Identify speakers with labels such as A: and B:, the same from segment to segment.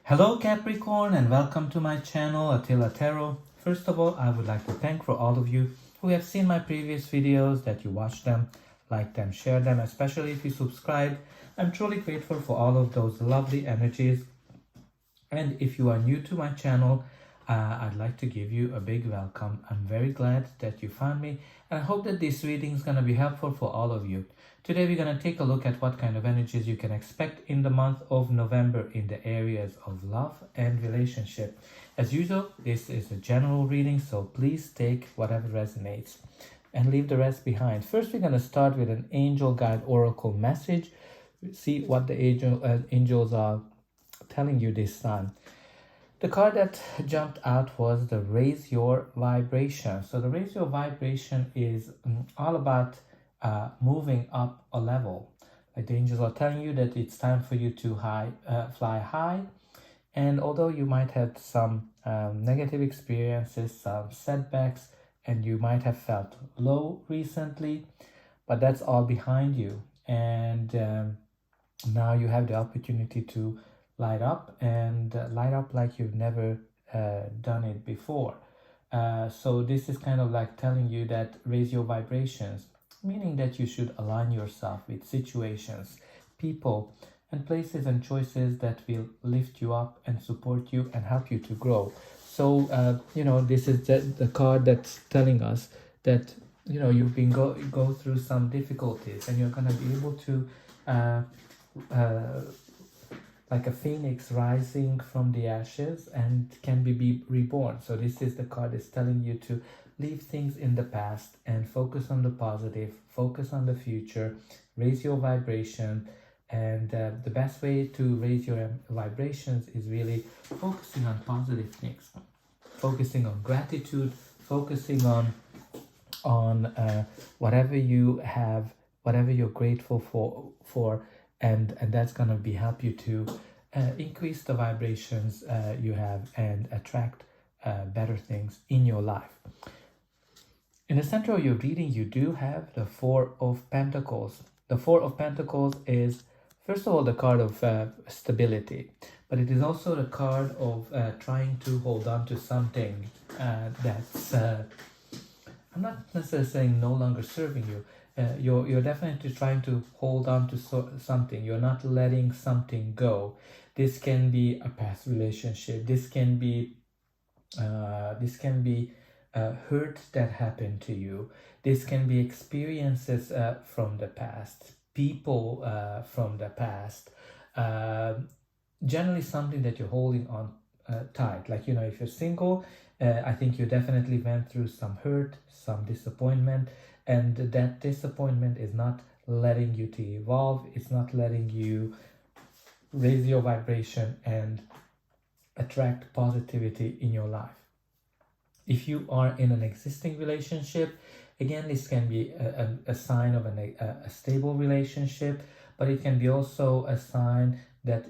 A: Hello Capricorn and welcome to my channel Attila Tarot. First of all, I would like to thank for all of you who have seen my previous videos, that you watch them, like them, share them, especially if you subscribe. I'm truly grateful for all of those lovely energies. And if you are new to my channel, I'd like to give you a big welcome. I'm very glad that you found me, and I hope that this reading is going to be helpful for all of you. Today we're going to take a look at what kind of energies you can expect in the month of November in the areas of love and relationship. As usual, this is a general reading, so please take whatever resonates and leave the rest behind. First, we're going to start with an angel guide oracle message. See what the angels are telling you this time. The card that jumped out was the raise your vibration. So the raise your vibration is all about moving up a level. Like the angels are telling you that it's time for you to fly high. And although you might have some negative experiences, some setbacks, and you might have felt low recently, but that's all behind you. And now you have the opportunity to light up, and light up like you've never done it before. So this is kind of like telling you that raise your vibrations, meaning that you should align yourself with situations, people, and places and choices that will lift you up and support you and help you to grow. So, this is the card that's telling us that, you've been go through some difficulties, and you're going to be able to like a phoenix rising from the ashes and can be reborn. So this is the card is telling you to leave things in the past and focus on the positive, focus on the future, raise your vibration. And the best way to raise your vibrations is really focusing on positive things, focusing on gratitude, focusing on whatever you have, whatever you're grateful for, and that's going to help you to increase the vibrations you have and attract better things in your life. In the center of your reading, you do have the Four of Pentacles. The Four of Pentacles is, first of all, the card of stability, but it is also the card of trying to hold on to something that's, I'm not necessarily saying no longer serving you. You're definitely trying to hold on to something. You're not letting something go. This can be a past relationship. This can be hurt that happened to you. This can be experiences from the past, people from the past. Generally something that you're holding on tight. Like, if you're single, I think you definitely went through some hurt, some disappointment, and that disappointment is not letting you to evolve. It's not letting you raise your vibration and attract positivity in your life. If you are in an existing relationship, again, this can be a sign of a stable relationship, but it can be also a sign that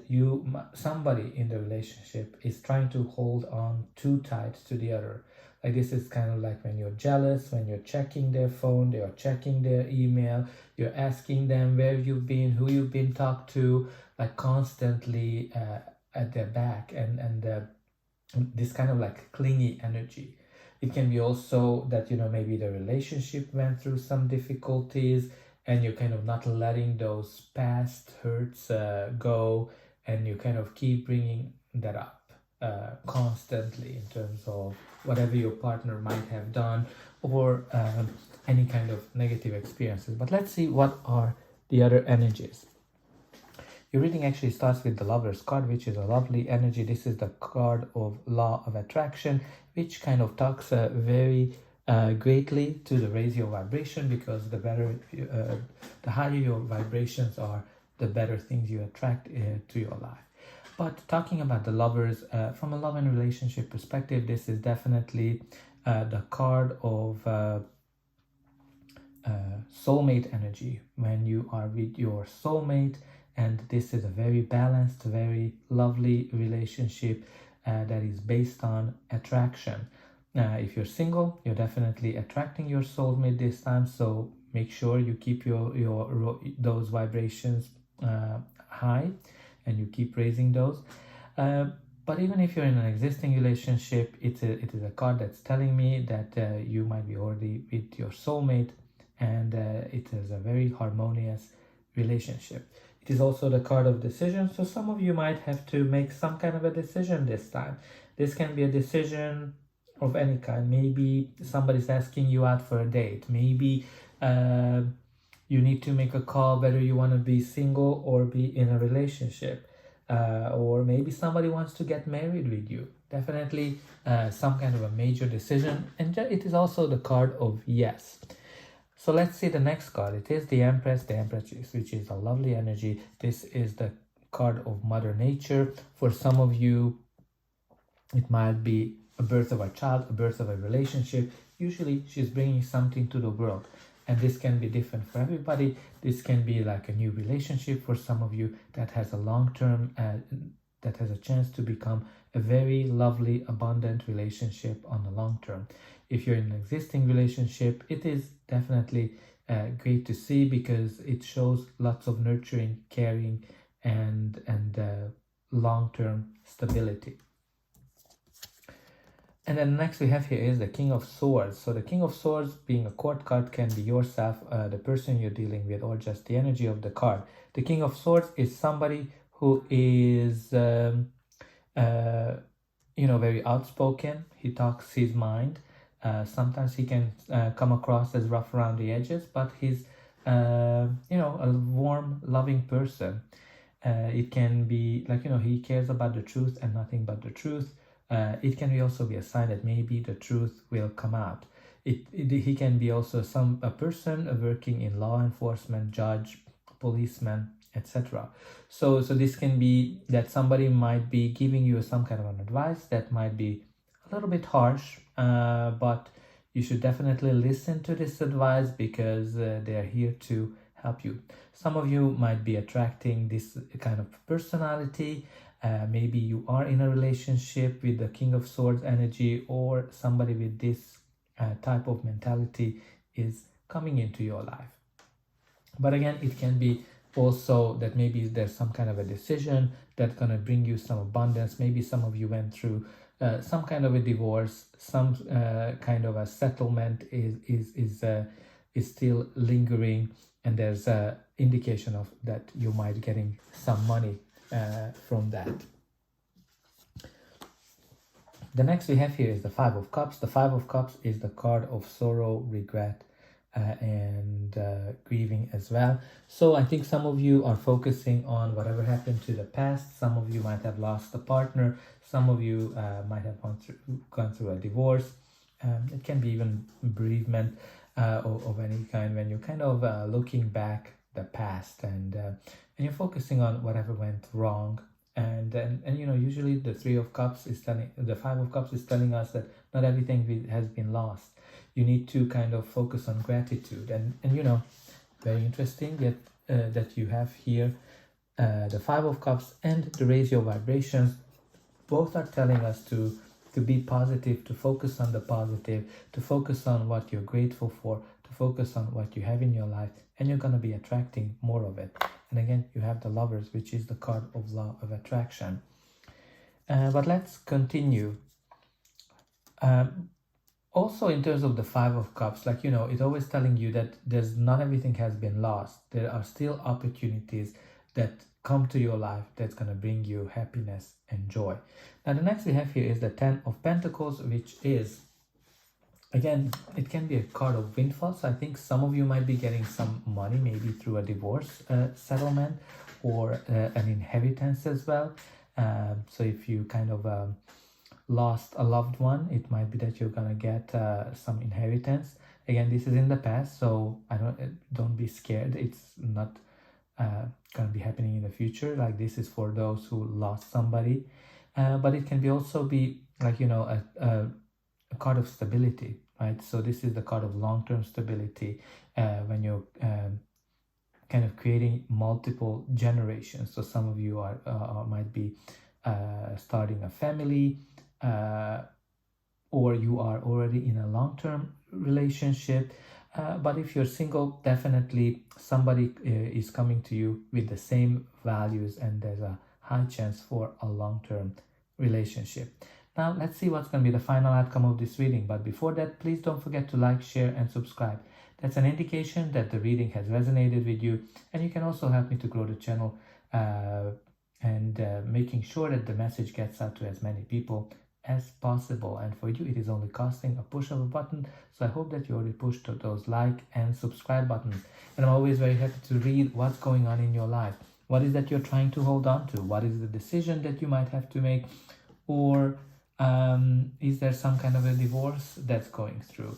A: somebody in the relationship is trying to hold on too tight to the other. Like, this is kind of like when you're jealous, when you're checking their phone, they are checking their email, you're asking them where you've been, who you've been talked to, like constantly at their back, and this kind of like clingy energy. It can be also that, maybe the relationship went through some difficulties and you're kind of not letting those past hurts go, and you kind of keep bringing that up constantly in terms of whatever your partner might have done, or any kind of negative experiences. But let's see what are the other energies. Your reading actually starts with the Lover's card, which is a lovely energy. This is the card of Law of Attraction, which kind of talks very greatly to the raise your vibration, because the higher your vibrations are, the better things you attract to your life. But talking about the Lovers, from a love and relationship perspective, this is definitely the card of soulmate energy, when you are with your soulmate. And this is a very balanced, very lovely relationship that is based on attraction. If you're single, you're definitely attracting your soulmate this time. So make sure you keep those vibrations high, and you keep raising those. But even if you're in an existing relationship, it is a card that's telling me that you might be already with your soulmate, and it is a very harmonious relationship. It is also the card of decision, so some of you might have to make some kind of a decision this time. This can be a decision of any kind. Maybe somebody's asking you out for a date. Maybe you need to make a call whether you want to be single or be in a relationship. Or maybe somebody wants to get married with you. Definitely some kind of a major decision. And it is also the card of yes. So let's see the next card. It is the Empress, which is a lovely energy. This is the card of Mother Nature. For some of you, it might be a birth of a child, a birth of a relationship. Usually she's bringing something to the world. And this can be different for everybody. This can be like a new relationship for some of you that has a long-term, that has a chance to become a very lovely, abundant relationship on the long term. If you're in an existing relationship, it is definitely great to see because it shows lots of nurturing, caring, and long-term stability. And then next we have here is the King of Swords. So the King of Swords, being a court card, can be yourself, the person you're dealing with, or just the energy of the card. The King of Swords is somebody who is, very outspoken. He talks his mind. Sometimes he can come across as rough around the edges, but he's, a warm, loving person. It can be like, he cares about the truth and nothing but the truth. It can also be a sign that maybe the truth will come out. He can be also a person working in law enforcement, judge, policeman, etc. So this can be that somebody might be giving you some kind of an advice that might be a little bit harsh, but you should definitely listen to this advice because they are here to help you. Some of you might be attracting this kind of personality. Maybe you are in a relationship with the King of Swords energy, or somebody with this type of mentality is coming into your life. But again, it can be also that maybe there's some kind of a decision that's going to bring you some abundance. Maybe some of you went through some kind of a divorce, some kind of a settlement is still lingering, and there's an indication of that you might getting some money from that. The next we have here is the Five of Cups. The Five of Cups is the card of sorrow, regret, and grieving as well. So I think some of you are focusing on whatever happened to the past. Some of you might have lost a partner. Some of you might have gone through a divorce. It can be even bereavement of any kind, when you're kind of looking back the past and you're focusing on whatever went wrong. And usually the Five of Cups is telling us that not everything has been lost. You need to kind of focus on gratitude, and very interesting that you have here the Five of Cups and the Raise Your Vibrations. Both are telling us to be positive, to focus on the positive, to focus on what you're grateful for, to focus on what you have in your life, and you're going to be attracting more of it. And again, you have the Lovers, which is the card of law of attraction. But let's continue. Also, in terms of the Five of Cups, it's always telling you that not everything has been lost. There are still opportunities that come to your life that's going to bring you happiness and joy. Now, the next we have here is the Ten of Pentacles, which is, again, it can be a card of windfall. So I think some of you might be getting some money, maybe through a divorce settlement or an inheritance as well. So if you kind of lost a loved one, it might be that you're gonna get some inheritance. Again, this is in the past, so don't be scared. It's not gonna be happening in the future. Like, this is for those who lost somebody, but it can also be like a card of stability, right? So this is the card of long-term stability when you're kind of creating multiple generations. So some of you might be starting a family, or you are already in a long-term relationship. But if you're single, definitely somebody is coming to you with the same values, and there's a high chance for a long-term relationship. Now let's see what's going to be the final outcome of this reading, but before that, please don't forget to like, share and subscribe. That's an indication that the reading has resonated with you, and you can also help me to grow the channel and making sure that the message gets out to as many people as possible. And for you, it is only costing a push of a button, so I hope that you already pushed those like and subscribe buttons. And I'm always very happy to read what's going on in your life. What is that you're trying to hold on to? What is the decision that you might have to make? Or is there some kind of a divorce that's going through?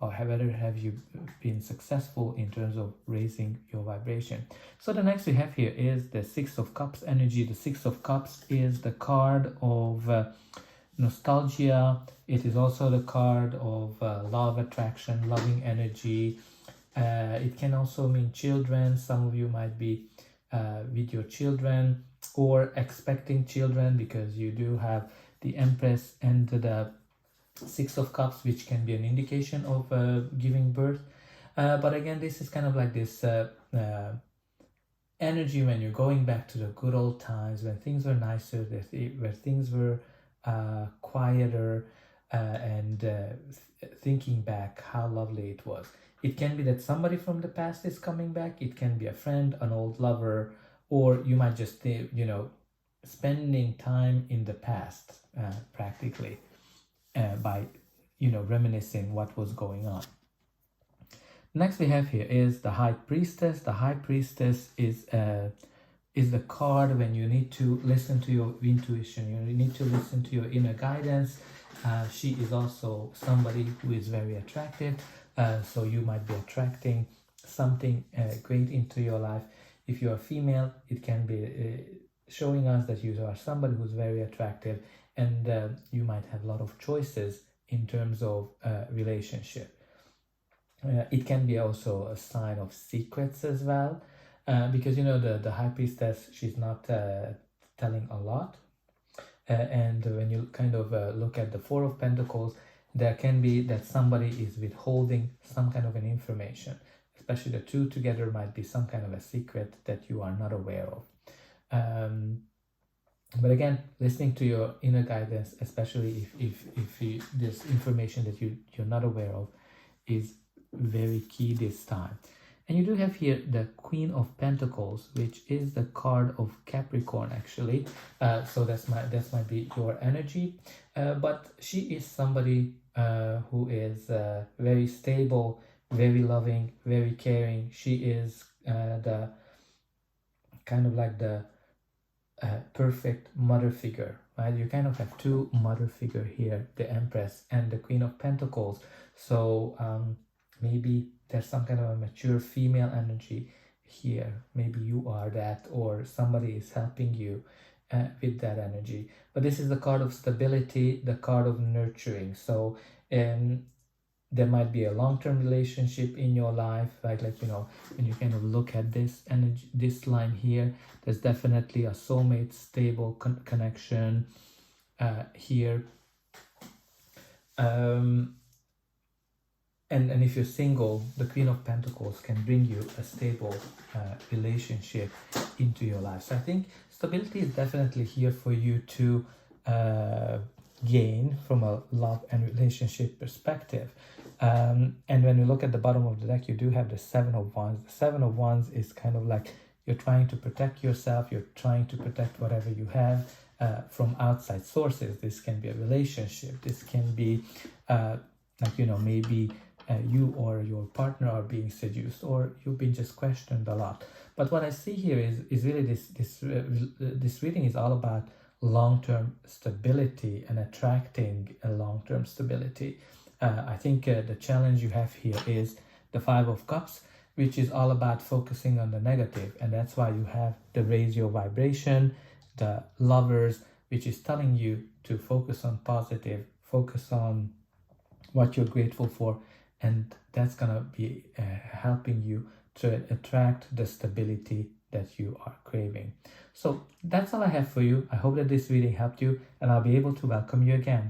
A: Or whether have you been successful in terms of raising your vibration? So the next we have here is the Six of Cups energy. The Six of Cups is the card of nostalgia. It is also the card of love, attraction, loving energy. It can also mean children. Some of you might be with your children or expecting children, because you do have the Empress and the Six of Cups, which can be an indication of giving birth. But again, this is kind of like this energy when you're going back to the good old times, when things were nicer, where things were quieter, and thinking back how lovely it was. It can be that somebody from the past is coming back. It can be a friend, an old lover, or you might just, spending time in the past, practically. By reminiscing what was going on. Next we have here is the High Priestess. The High Priestess is the card when you need to listen to your intuition. You need to listen to your inner guidance. She is also somebody who is very attractive, so you might be attracting something great into your life. If you are female, it can be showing us that you are somebody who's very attractive, and you might have a lot of choices in terms of relationship. It can be also a sign of secrets as well, because the High Priestess, she's not telling a lot. And when you kind of look at the Four of Pentacles, there can be that somebody is withholding some kind of an information. Especially the two together might be some kind of a secret that you are not aware of. But again, listening to your inner guidance, especially if there's information that you're not aware of, is very key this time. And you do have here the Queen of Pentacles, which is the card of Capricorn, actually. So that might be your energy. But she is somebody who is very stable, very loving, very caring. She is the kind of like the perfect mother figure, right? You kind of have two mother figure here, the Empress and the Queen of Pentacles. So maybe there's some kind of a mature female energy here. Maybe you are that, or somebody is helping you with that energy. But this is the card of stability, the card of nurturing. So there might be a long-term relationship in your life, like when you kind of look at this energy, this line here, there's definitely a soulmate, stable connection here. And if you're single, the Queen of Pentacles can bring you a stable relationship into your life. So I think stability is definitely here for you to gain from a love and relationship perspective. And when you look at the bottom of the deck, you do have the Seven of Wands. The Seven of Wands is kind of like you're trying to protect yourself, you're trying to protect whatever you have from outside sources. This can be a relationship, this can be maybe you or your partner are being seduced, or you've been just questioned a lot. But what I see here is really this reading is all about long-term stability and attracting a long-term stability. I think the challenge you have here is the Five of Cups, which is all about focusing on the negative, and that's why you have the Raise Your Vibration, the Lovers, which is telling you to focus on positive, focus on what you're grateful for, and that's gonna be helping you to attract the stability that you are craving. So that's all I have for you. I hope that this reading helped you, and I'll be able to welcome you again.